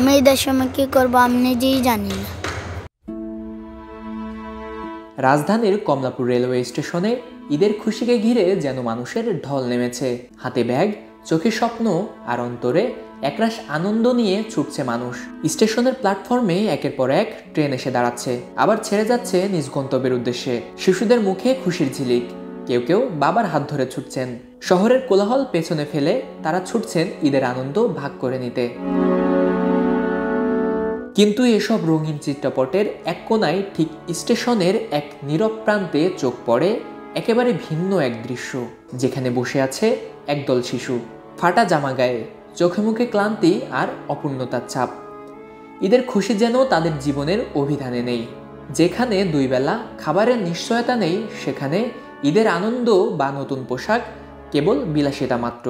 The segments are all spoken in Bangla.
আমি ঈদের সময় কি করব আমি নিজেই জানি না। রাজধানীর কমলাপুর রেলওয়ে স্টেশনে ঈদের খুশিকে ঘিরে যেন মানুষের ঢল নেমেছে। হাতে ব্যাগ, চোখে স্বপ্ন আর অন্তরে একরাশ আনন্দ নিয়ে ছুটছে মানুষ। স্টেশনের প্ল্যাটফর্মে একের পর এক ট্রেন এসে দাঁড়াচ্ছে, আবার ছেড়ে যাচ্ছে নিজ গন্তব্যের উদ্দেশ্যে। শিশুদের মুখে খুশির ঝিলিক, কেউ কেউ বাবার হাত ধরে ছুটছেন। শহরের কোলাহল পেছনে ফেলে তারা ছুটছেন ঈদের আনন্দ ভাগ করে নিতে। কিন্তু এসব রঙিন চিত্রপটের এক কোনায় ঠিক স্টেশনের এক নীরব প্রান্তে চোখ পড়ে একেবারে ভিন্ন এক দৃশ্য, যেখানে বসে আছে একদল শিশু, ফাটা জামা গায়ে, চোখে মুখে ক্লান্তি আর অপূর্ণতার ছাপ। ঈদের খুশি যেন তাদের জীবনের অভিধানে নেই। যেখানে দুই বেলা খাবারের নিশ্চয়তা নেই, সেখানে ঈদের আনন্দ বা নতুন পোশাক কেবল বিলাসিতা মাত্র।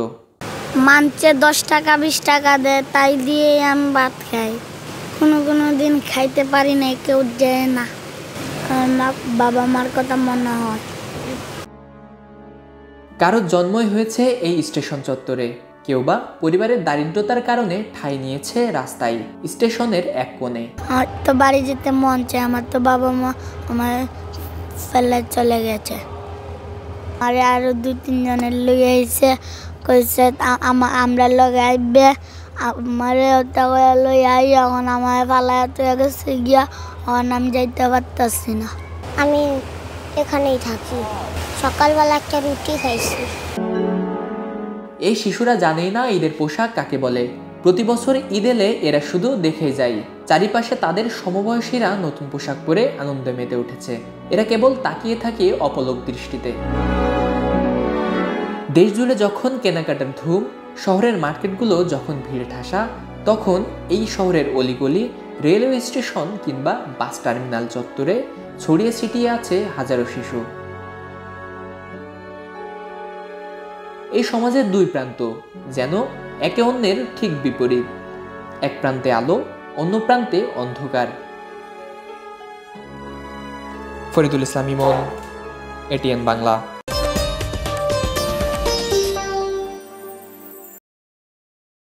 মানছে 10 টাকা 20 টাকা দেয়, তাই দিয়ে আমি ভাত খাই। কোনো দিন খাইতে পারি না, কেউ দেয় না। বাবা মার কথা মনে হয়। কারো জন্মই হয়েছে এই স্টেশন চত্বরে, কেউ বা পরিবারের দারিদ্রতার কারণে ঠাঁই নিয়েছে রাস্তায়, স্টেশনের এক কোণে। আমার তো বাড়ি যেতে মন চায়, আমার তো বাবা মা আমার ফেলে চলে গেছে। আরো 2-3 জনের লগে আইছে, কইছে আমরা লগে আইবে, আমারে ওটা লই আই। এখন আমার পালায় তো গেছে গিয়া, এখন আমি যাইতে পারতাছি না। আমি এখানেই থাকি, সকালবেলা একটা রুটি খাইছি। এই শিশুরা জানেই না ঈদের পোশাক কাকে বলে। প্রতি বছর ঈদ এলে এরা শুধু দেখেই যায়, চারিপাশে তাদের সমবয়সীরা নতুন পোশাক পরে আনন্দে মেতে উঠেছে। এরা কেবল তাকিয়ে থাকে অপলক দৃষ্টিতে। দেশ জুড়ে যখন কেনাকাটার ধুম, শহরের মার্কেটগুলো যখন ভিড়ে ঠাসা, তখন এই শহরের অলিগলি, রেলওয়ে স্টেশন কিংবা বাস টার্মিনাল চত্বরে ছড়িয়ে ছিটিয়ে আছে হাজারো শিশু। এই সমাজের দুই প্রান্ত যেন একে অন্যের ঠিক বিপরীত। এক প্রান্তে আলো, অন্য প্রান্তে অন্ধকার। ফরিদুল ইসলাম ইমন, এটিএন বাংলা।